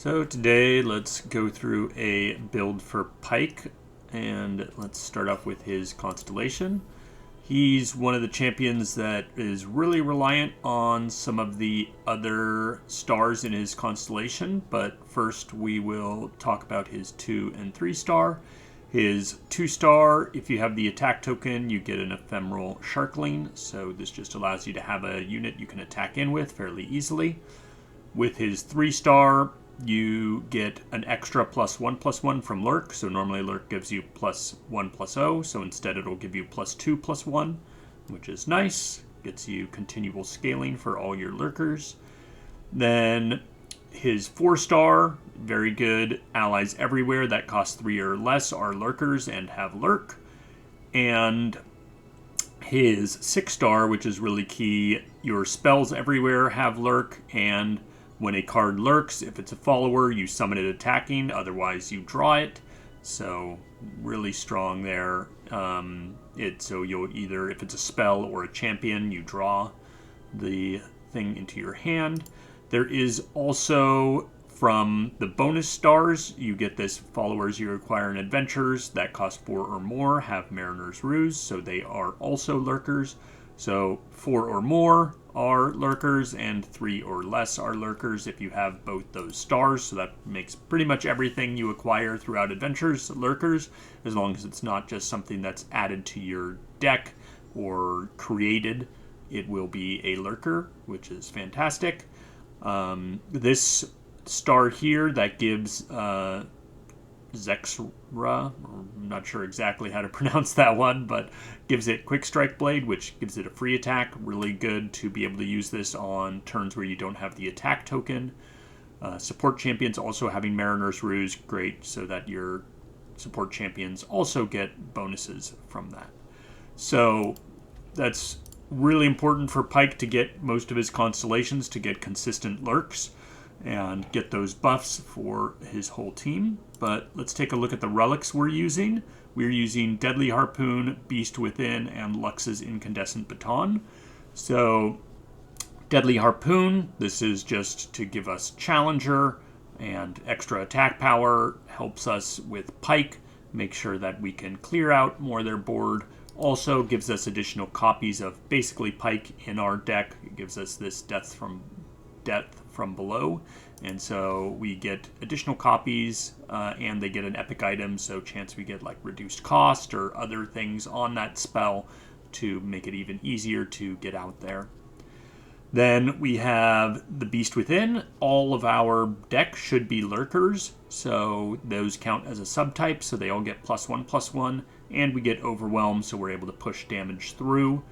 So today let's go through a build for Pyke, and let's start off with his constellation. He's one of the champions that is really reliant on some of the other stars in his constellation, but first we will talk about his 2 and 3 star. His 2 star, if you have the attack token, you get an ephemeral Sharkling, so this just allows you to have a unit you can attack in with fairly easily. With his 3 star, you get an extra +1/+1 from Lurk. So normally Lurk gives you +1/+0. So instead it'll give you +2/+1, which is nice. Gets you continual scaling for all your Lurkers. Then his 4 star, very good. Allies everywhere that cost 3 or less are Lurkers and have Lurk. And his 6 star, which is really key, your spells everywhere have Lurk, and when a card lurks, if it's a follower, you summon it attacking, otherwise you draw it. So really strong there. So you'll either, if it's a spell or a champion, you draw the thing into your hand. There is also, from the bonus stars, you get this: followers you acquire in adventures that cost 4 or more have Mariner's Ruse, so they are also Lurkers. So 4 or more are Lurkers, and 3 or less are Lurkers if you have both those stars. So that makes pretty much everything you acquire throughout adventures Lurkers, as long as it's not just something that's added to your deck or created. It will be a Lurker, which is fantastic. This star here that gives Zexra, I'm not sure exactly how to pronounce that one, but gives it Quick Strike Blade, which gives it a free attack. Really good to be able to use this on turns where you don't have the attack token. Support champions also having Mariner's Ruse, great, so that your support champions also get bonuses from that. So that's really important for Pyke to get most of his constellations, to get consistent lurks and get those buffs for his whole team. But let's take a look at the relics we're using. We're using Deadly Harpoon, Beast Within, and Lux's Incandescent Baton. So Deadly Harpoon, this is just to give us Challenger and extra attack power, helps us with Pyke, make sure that we can clear out more of their board. Also gives us additional copies of basically Pyke in our deck. It gives us this Death from Below, and so we get additional copies, and they get an epic item, so chance we get like reduced cost or other things on that spell to make it even easier to get out there. Then we have the Beast Within. All of our deck should be Lurkers, so those count as a subtype, so they all get +1/+1, and we get Overwhelm, so we're able to push damage through.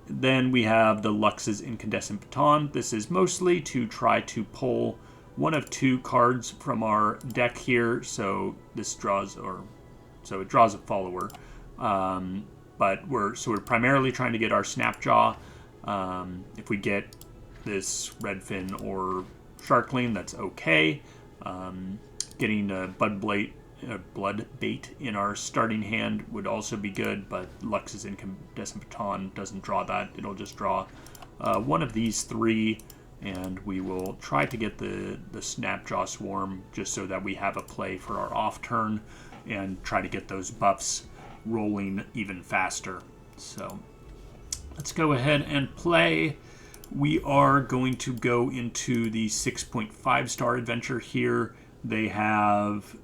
Then we have the Lux's Incandescent Baton. This is mostly to try to pull one of 2 cards from our deck here. So this draws, it draws a follower. But we're primarily trying to get our Snapjaw. If we get this Redfin or Sharkling, that's okay. Getting a Blood Bait in our starting hand would also be good, but Lux's Incandescent Baton doesn't draw that. It'll just draw one of these 3, and we will try to get the Snapjaw Swarm just so that we have a play for our off turn and try to get those buffs rolling even faster. So let's go ahead and play. We are going to go into the 6.5 star adventure here. They have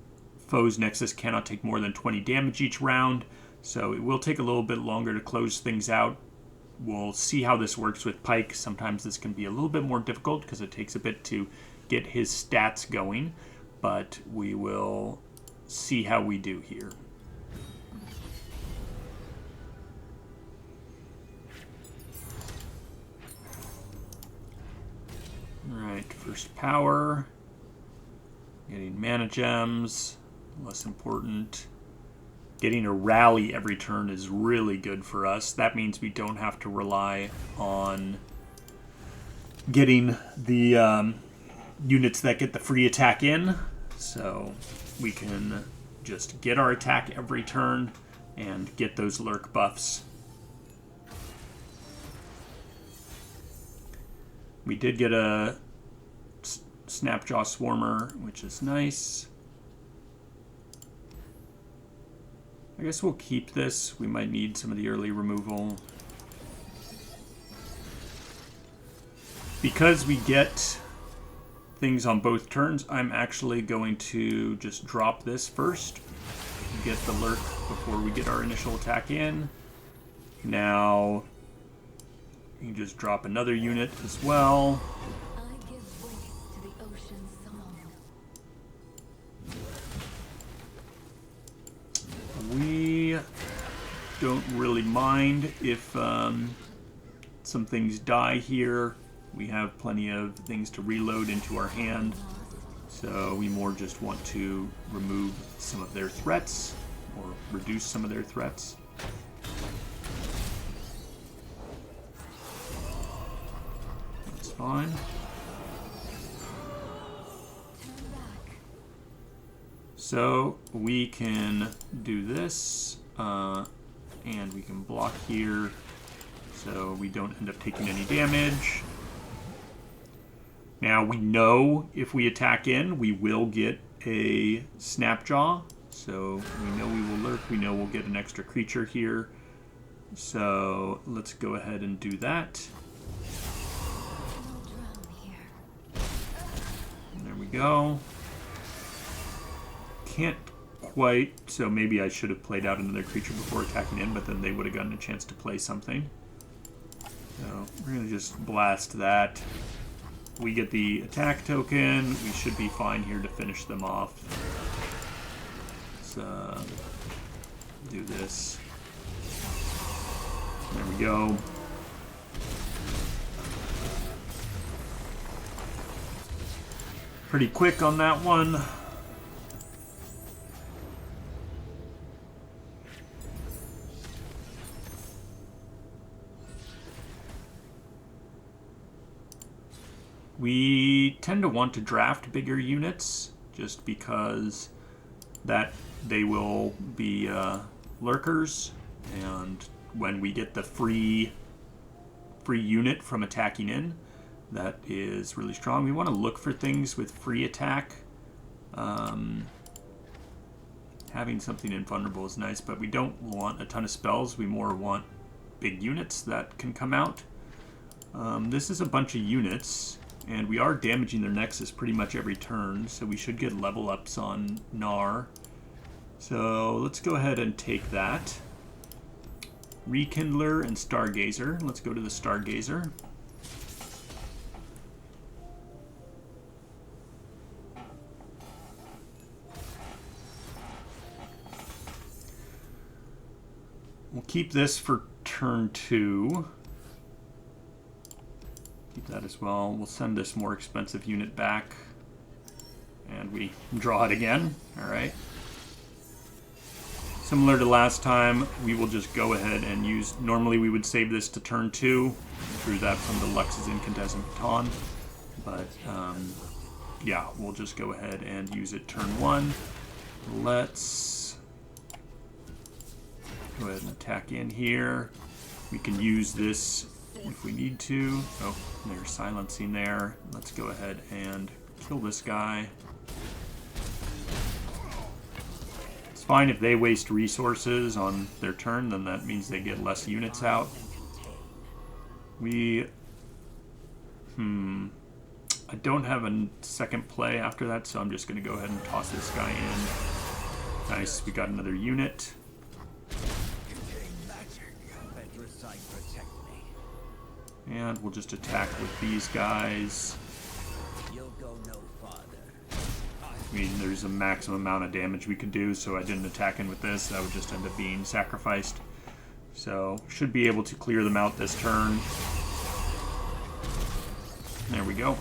foes Nexus cannot take more than 20 damage each round, so it will take a little bit longer to close things out. We'll see how this works with Pyke. Sometimes this can be a little bit more difficult because it takes a bit to get his stats going, but we will see how we do here. Alright, first power. Getting mana gems. Less important. Getting a rally every turn is really good for us. That means we don't have to rely on getting the units that get the free attack in. So we can just get our attack every turn and get those lurk buffs. We did get a Snapjaw Swarmer, which is nice. I guess we'll keep this. We might need some of the early removal. Because we get things on both turns, I'm actually going to just drop this first. Get the lurk before we get our initial attack in. Now, you can just drop another unit as well. I give voice to the ocean's song. We don't really mind if some things die here. We have plenty of things to reload into our hand, so we more just want to remove some of their threats, or reduce some of their threats. That's fine. So we can do this, and we can block here so we don't end up taking any damage. Now we know if we attack in, we will get a Snapjaw. So we know we will lurk, we know we'll get an extra creature here. So let's go ahead and do that. And there we go. Can't quite, so maybe I should have played out another creature before attacking in, but then they would have gotten a chance to play something. So we're going to just blast that. We get the attack token. We should be fine here to finish them off. Let's do this. There we go. Pretty quick on that one. We tend to want to draft bigger units just because that they will be lurkers, and when we get the free unit from attacking in, that is really strong. We want to look for things with free attack. Having something invulnerable is nice, but we don't want a ton of spells. We more want big units that can come out. This is a bunch of units. And we are damaging their nexus pretty much every turn, so we should get level ups on Gnar. So let's go ahead and take that. Rekindler and Stargazer. Let's go to the Stargazer. We'll keep this for turn 2. Keep that as well. We'll send this more expensive unit back. And we draw it again. Alright. Similar to last time, we will just go ahead and use... Normally we would save this to turn 2. Drew that from the Lux's Incandescent Baton. But, yeah, we'll just go ahead and use it turn 1. Let's go ahead and attack in here. We can use this if we need to. Oh, there's silencing there. Let's go ahead and kill this guy. It's fine if they waste resources on their turn, then that means they get less units out. I don't have a second play after that, so I'm just going to go ahead and toss this guy in. Nice, we got another unit. And we'll just attack with these guys. I mean, there's a maximum amount of damage we could do, so I didn't attack in with this. That would just end up being sacrificed. So, should be able to clear them out this turn. There we go.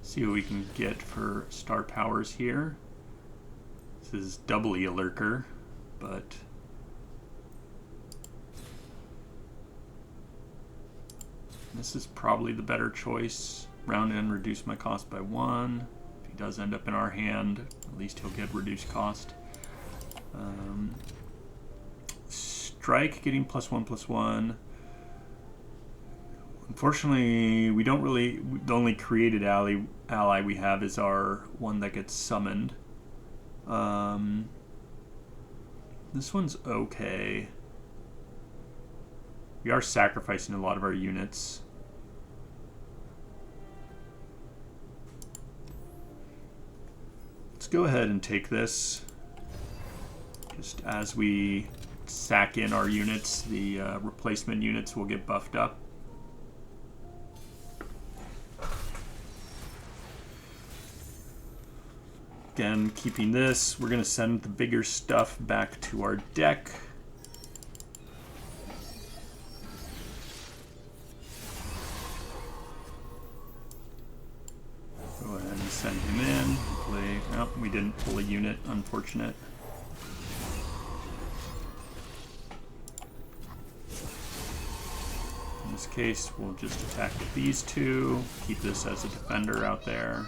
See what we can get for star powers here. This is doubly a lurker, but this is probably the better choice. Round in, reduce my cost by 1. If he does end up in our hand, at least he'll get reduced cost. Strike getting +1/+1. Unfortunately, we don't really. The only created ally we have is our one that gets summoned. This one's okay. We are sacrificing a lot of our units. Let's go ahead and take this. Just as we sack in our units, the replacement units will get buffed up. Again, keeping this, we're going to send the bigger stuff back to our deck. Go ahead and send him in. Hopefully, oh, we didn't pull a unit, unfortunate. In this case, we'll just attack with these two, keep this as a defender out there.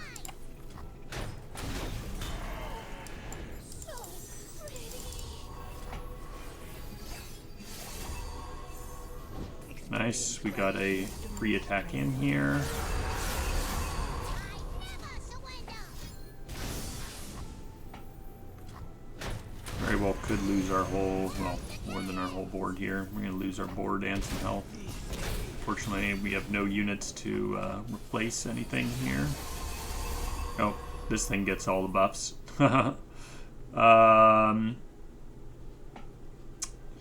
Nice, we got a free attack in here. Very well could lose our whole, well, more than our whole board here. We're going to lose our board and some health. Fortunately, we have no units to replace anything here. Oh, this thing gets all the buffs.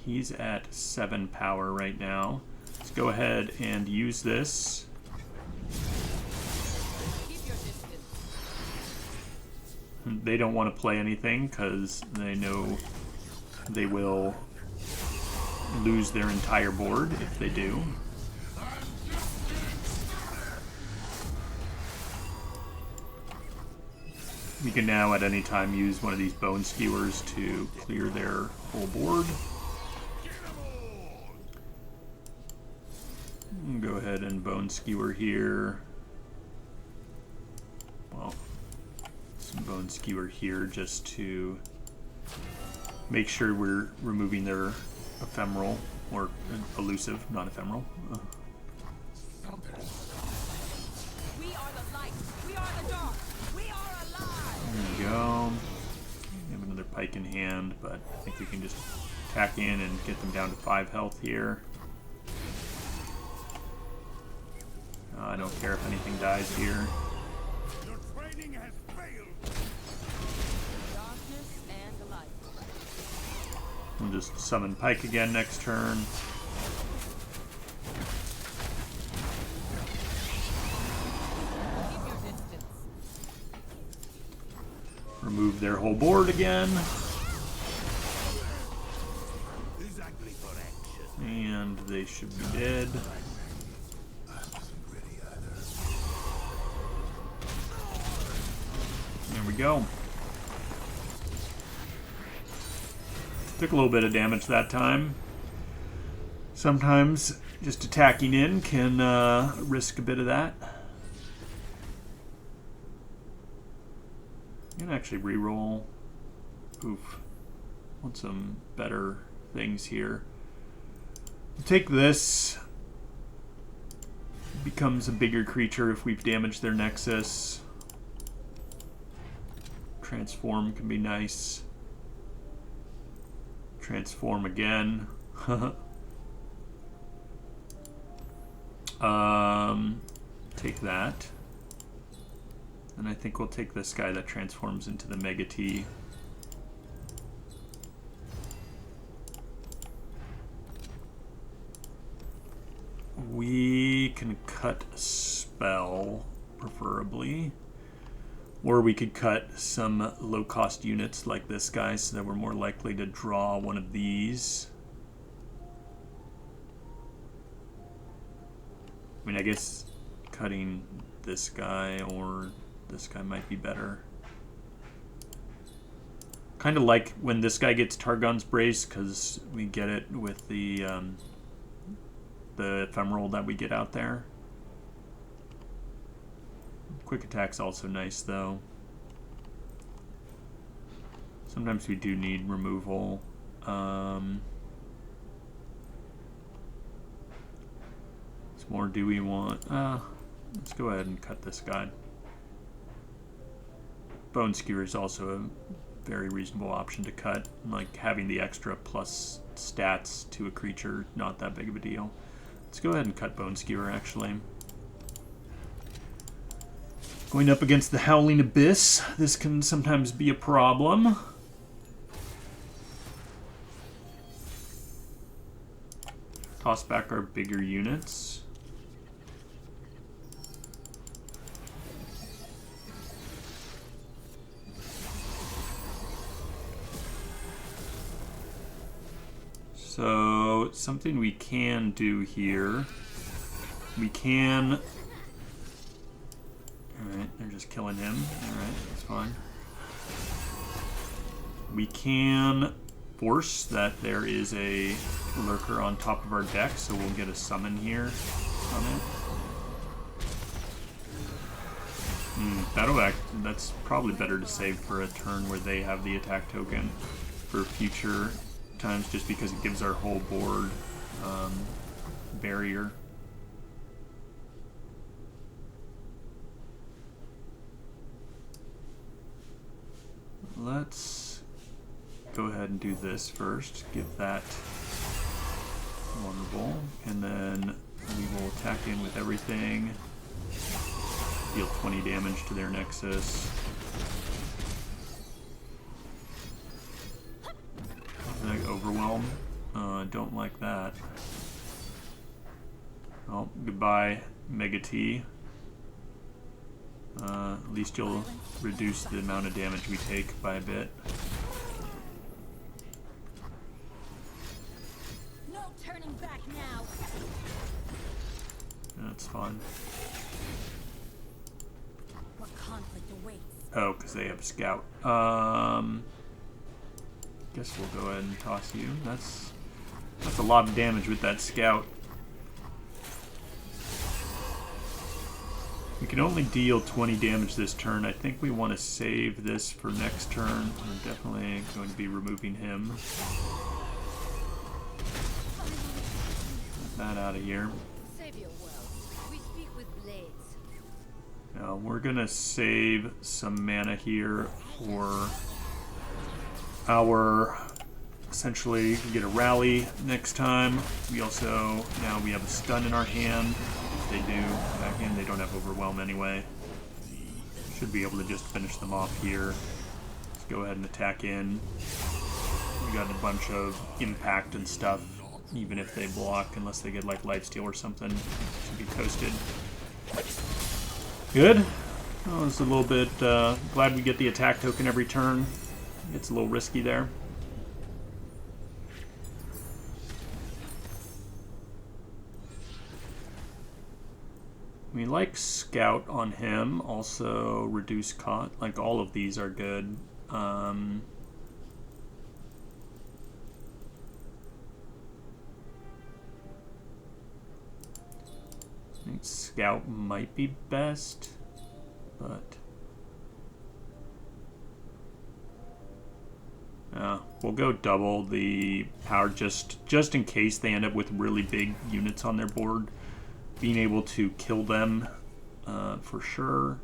He's at 7 power right now. Let's go ahead and use this. They don't want to play anything because they know they will lose their entire board if they do. We can now at any time use one of these bone skewers to clear their whole board. Go ahead and bone skewer here. Well, some bone skewer here just to make sure we're removing their ephemeral, or elusive, not ephemeral. We are the light. We are the dark. We are alive. There we go. We have another Pyke in hand, but I think we can just attack in and get them down to 5 health here. I don't care if anything dies here. Your training has failed. Darkness and the light. We'll just summon Pyke again next turn. Keep your distance. Remove their whole board again. Exactly for action. And they should be dead. There we go. Took a little bit of damage that time. Sometimes just attacking in can risk a bit of that. You can actually reroll. Oof. Want some better things here. Take this. Becomes a bigger creature if we've damaged their nexus. Transform can be nice. Transform again. Take that. And I think we'll take this guy that transforms into the Mega T. We can cut a spell, preferably. Or we could cut some low-cost units like this guy so that we're more likely to draw one of these. I mean, I guess cutting this guy or this guy might be better. Kind of like when this guy gets Targon's Brace, because we get it with the ephemeral that we get out there. Quick attack's also nice, though. Sometimes we do need removal. What more do we want? Let's go ahead and cut this guy. Bone Skewer is also a very reasonable option to cut. Like having the extra plus stats to a creature, not that big of a deal. Let's go ahead and cut Bone Skewer actually. Going up against the Howling Abyss, this can sometimes be a problem. Toss back our bigger units. So, something we can do here. We can... Alright, they're just killing him. Alright, that's fine. We can force that there is a lurker on top of our deck, so we'll get a summon here on it. That's probably better to save for a turn where they have the attack token for future times, just because it gives our whole board barrier. Let's go ahead and do this first. Give that vulnerable, and then we will attack in with everything. Deal 20 damage to their Nexus. Overwhelm. Don't like that. Oh, goodbye, Mega T. At least you'll reduce the amount of damage we take by a bit. No turning back now. That's fine. What conflict awaits? Oh, because they have a scout. Guess we'll go ahead and toss you. That's a lot of damage with that scout. We can only deal 20 damage this turn. I think we want to save this for next turn. We're definitely going to be removing him. Get that out of here. Save your world. We speak with blades. Now we're gonna save some mana here for our, essentially get a rally next time. We also, now we have a stun in our hand. If they do back in, they don't have overwhelm anyway. Should be able to just finish them off here. Let's go ahead and attack in. We got a bunch of impact and stuff, even if they block, unless they get like lifesteal or something. Should be toasted. Good. Oh, it's a little bit, glad we get the attack token every turn. It's a little risky there. We like Scout on him, also reduce cost. Like all of these are good. I think Scout might be best, but we'll go double the power just in case they end up with really big units on their board. Being able to kill them for sure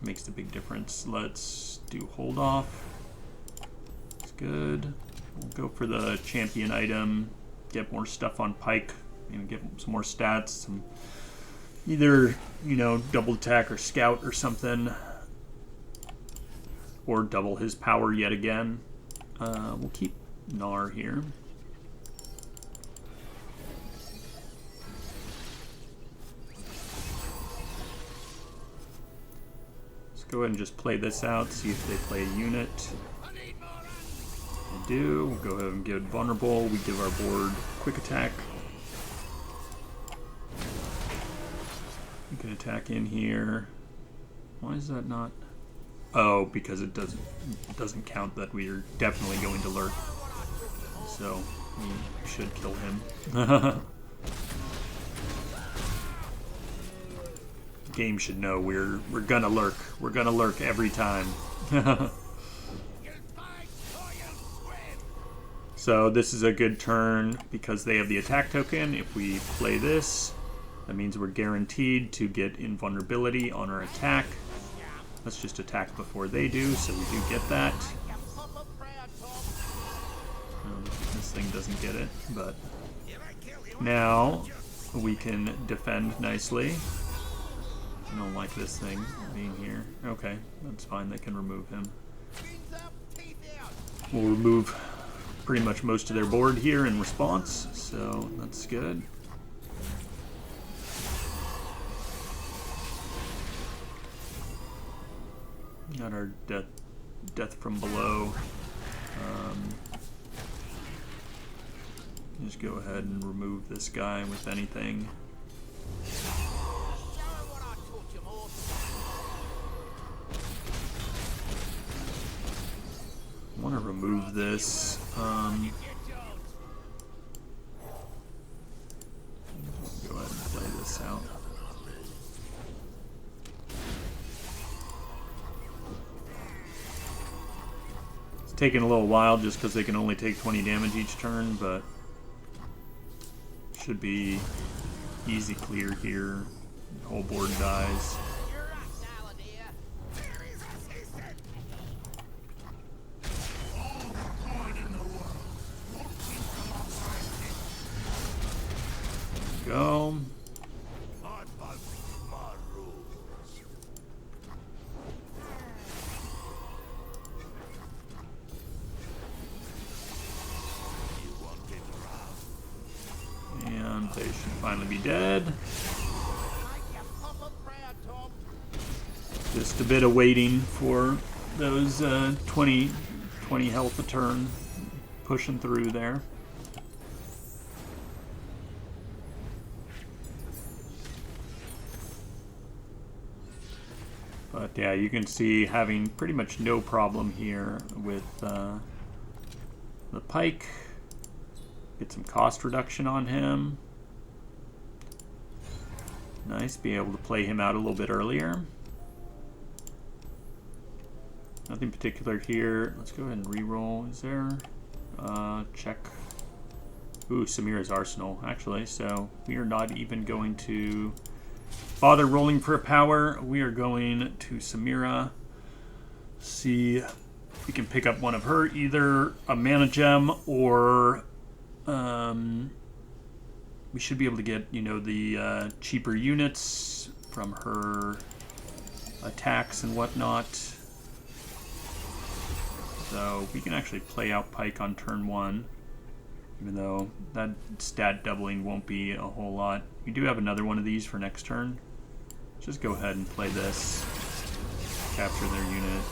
makes a big difference. Let's do hold off. It's good. We'll go for the champion item, get more stuff on Pyke, and get some more stats, some either, you know, double attack or scout or something, or double his power yet again. We'll keep Gnar here. Let's go ahead and just play this out, see if they play a unit. They do. We'll go ahead and get vulnerable. We give our board quick attack. We can attack in here. Why is that not? Oh, because it doesn't count that we are definitely going to lurk. So we should kill him. The game should know we're gonna lurk. We're gonna lurk every time. So this is a good turn because they have the attack token. If we play this, that means we're guaranteed to get invulnerability on our attack. Let's just attack before they do, so we do get that. This thing doesn't get it, but now we can defend nicely. I don't like this thing being here. Okay, that's fine. They can remove him. We'll remove pretty much most of their board here in response, so that's good. Got our death from below. Just go ahead and remove this guy with anything. I want to remove this. Go ahead and play this out. It's taking a little while just because they can only take 20 damage each turn, but should be easy clear here. The whole board dies. Go. And they should finally be dead. Just a bit of waiting for those 20 health a turn, pushing through there. But yeah, you can see having pretty much no problem here with the Pyke. Get some cost reduction on him. Nice, be able to play him out a little bit earlier. Nothing particular here. Let's go ahead and re-roll. Is there? Check. Ooh, Samira's Arsenal, actually. So we are not even going to bother rolling for a power. We are going to Samira. See if we can pick up one of her, either a mana gem or we should be able to get, you know, the cheaper units from her attacks and whatnot. So we can actually play out Pyke on turn 1, even though that stat doubling won't be a whole lot. We do have another one of these for next turn. Just go ahead and play this. Capture their unit.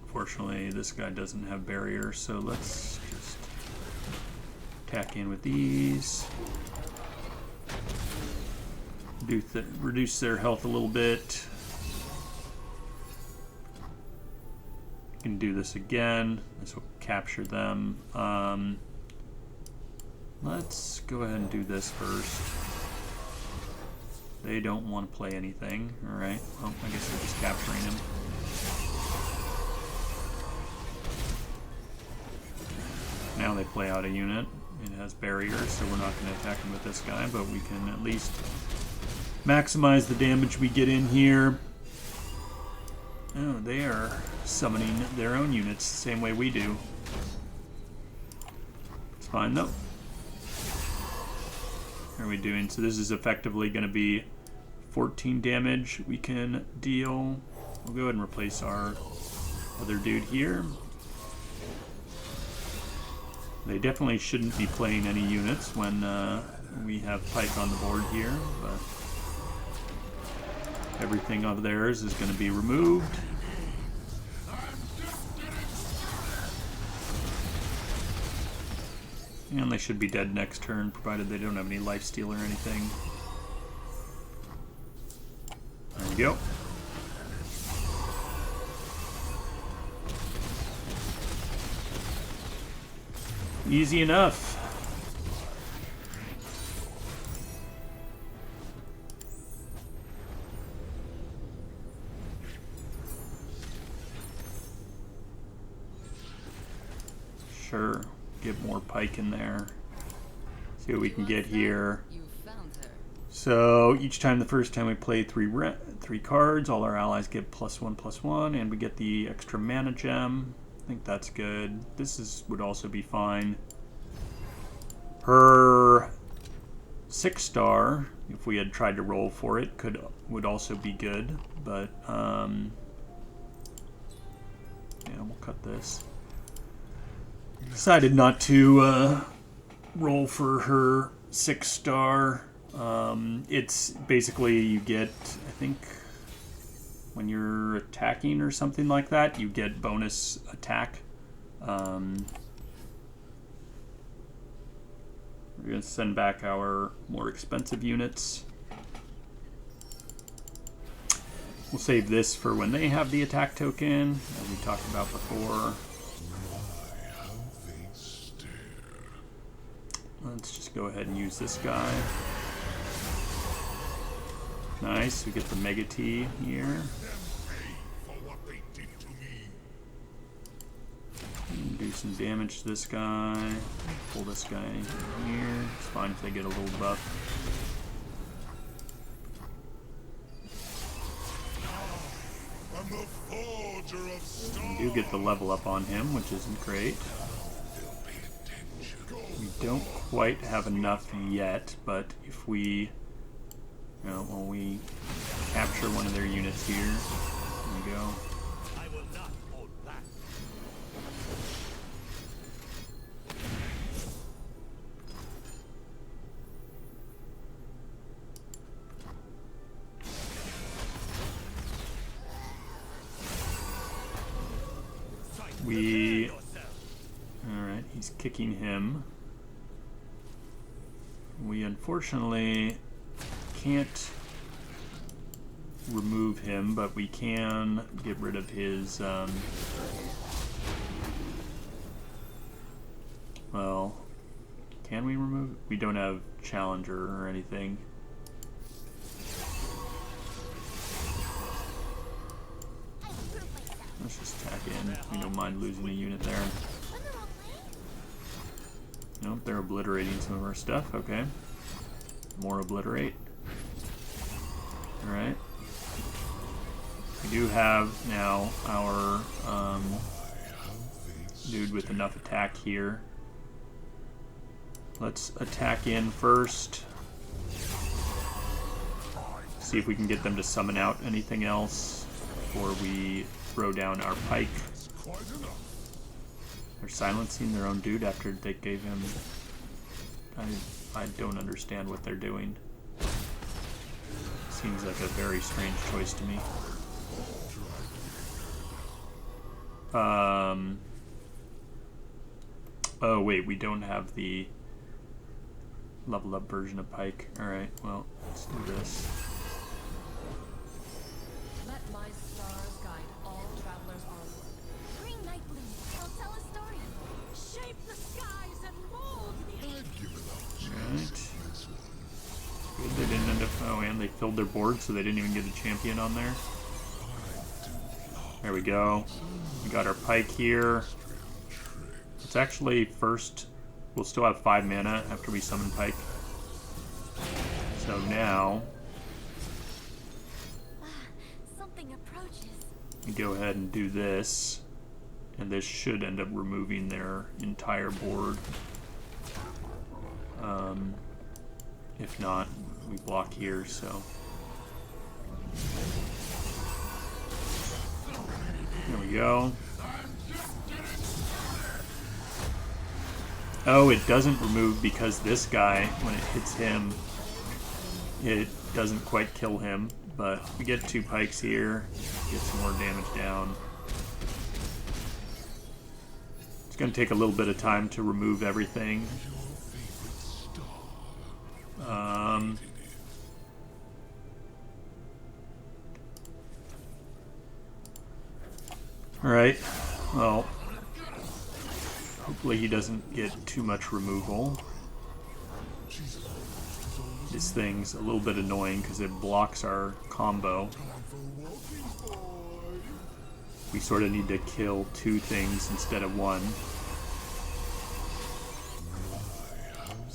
Fortunately, this guy doesn't have barrier, so let's just attack in with these. Reduce their health a little bit. Can do this again. This will capture them. Let's go ahead and do this first. They don't want to play anything. Alright, well, I guess they're just capturing him. Now they play out a unit. It has barriers, so we're not going to attack him with this guy, but we can at least maximize the damage we get in here. Oh, they are summoning their own units the same way we do. It's fine though. How are we doing? So this is effectively going to be 14 damage we can deal. We'll go ahead and replace our other dude here. They definitely shouldn't be playing any units when we have Pyke on the board here, but everything of theirs is going to be removed. And they should be dead next turn, provided they don't have any lifesteal or anything. There we go. Easy enough. Sure, get more Pyke in there. See what we can get here. You found her. So each time, the first time we play three cards, all our allies get +1/+1, and we get the extra mana gem. I think that's good. This would also be fine. Her 6-star, if we had tried to roll for it, would also be good. But yeah, we'll cut this. Decided not to roll for her 6-star. It's basically you get, I think, when you're attacking or something like that, you get bonus attack. We're going to send back our more expensive units. We'll save this for when they have the attack token, as we talked about before. Let's just go ahead and use this guy. Nice, we get the Mega T here. Do some damage to this guy. Pull this guy in here. It's fine if they get a little buff. We do get the level up on him, which isn't great. We don't quite have enough yet, but if we, when we capture one of their units here, there we go. I will not hold back. Alright, he's kicking him. We unfortunately can't remove him, but we can get rid of his, well, can we remove? We don't have Challenger or anything. Let's just attack in. We don't mind losing a unit there. Nope, they're obliterating some of our stuff. Okay. More obliterate. Alright. We do have now our dude with enough attack here. Let's attack in first. See if we can get them to summon out anything else before we throw down our Pyke. They're silencing their own dude after they gave him... I don't understand what they're doing. Seems like a very strange choice to me. Oh wait, we don't have the leveled up version of Pyke. Alright, well, let's do this. Let my stars guide all travelers onward. Green Night Blue, they'll tell a story. Shape the skies and mold the Alright. Good, they didn't end up... Oh, and they filled their board, so they didn't even get a champion on there. There we go. We got our Pyke here. It's actually first... We'll still have 5 mana after we summon Pyke. So now... Something approaches. we go ahead and do this. And this should end up removing their entire board. If not, we block here, so... There we go. Oh, it doesn't remove because this guy, when it hits him, it doesn't quite kill him. But we get 2 Pykes here, get some more damage down. It's going to take a little bit of time to remove everything. Alright, well, hopefully he doesn't get too much removal. This thing's a little bit annoying because it blocks our combo. We sort of need to kill 2 things instead of 1.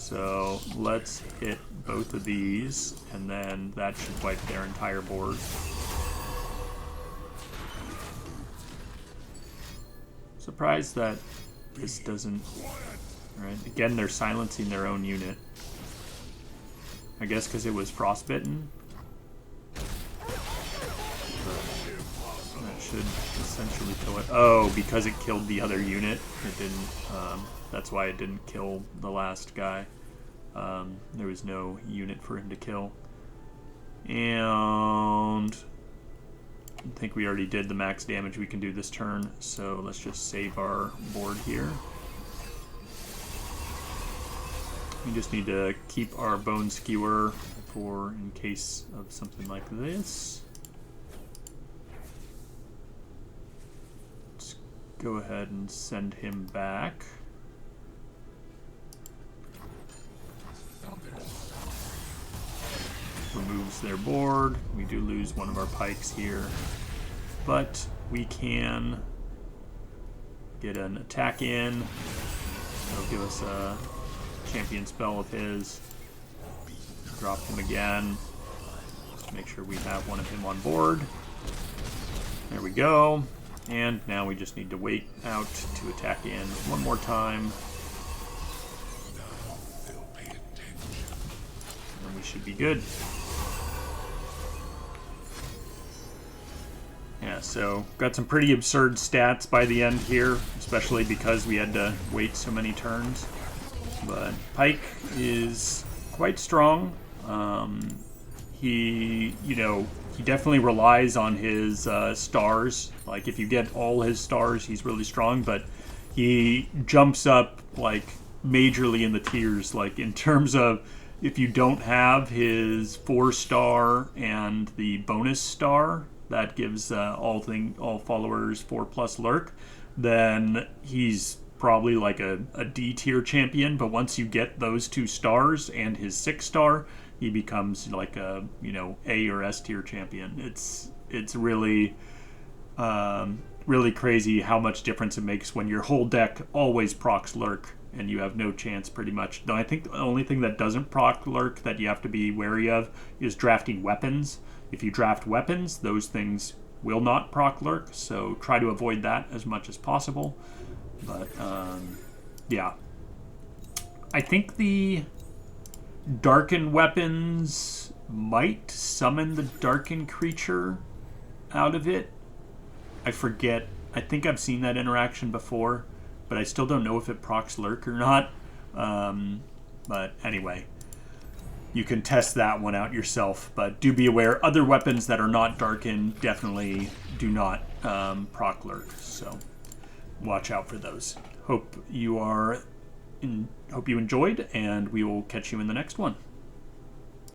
So let's hit both of these, and then that should wipe their entire board. Surprised that this doesn't... Right, again, they're silencing their own unit. I guess because it was frostbitten. That should essentially kill it. Oh, because it killed the other unit, it didn't. That's why it didn't kill the last guy. There was no unit for him to kill. And I think we already did the max damage we can do this turn, so let's just save our board here. We just need to keep our bone skewer for in case of something like this. Let's go ahead and send him back. Removes their board. We do lose one of our pikes here, but we can get an attack in. That'll give us a champion spell of his. Drop him again. Just make sure we have one of him on board. There we go. And now we just need to wait out to attack in one more time. And we should be good. Yeah, so got some pretty absurd stats by the end here, especially because we had to wait so many turns. But Pyke is quite strong. He definitely relies on his stars. Like, if you get all his stars, he's really strong, but he jumps up, like, majorly in the tiers. Like, in terms of if you don't have his 4-star and the bonus star, that gives all followers 4+ lurk, then he's probably like a D tier champion. But once you get those 2 stars and his 6-star, he becomes like a A or S tier champion. It's really really crazy how much difference it makes when your whole deck always procs lurk and you have no chance pretty much. Though I think the only thing that doesn't proc lurk that you have to be wary of is drafting weapons. If you draft weapons, those things will not proc lurk, so try to avoid that as much as possible. But yeah, I think the Darken weapons might summon the Darken creature out of it. I forget. I think I've seen that interaction before, but I still don't know if it procs lurk or not. But anyway, you can test that one out yourself. But do be aware, other weapons that are not Darken definitely do not proc lurk. So watch out for those. Hope you enjoyed, and we will catch you in the next one.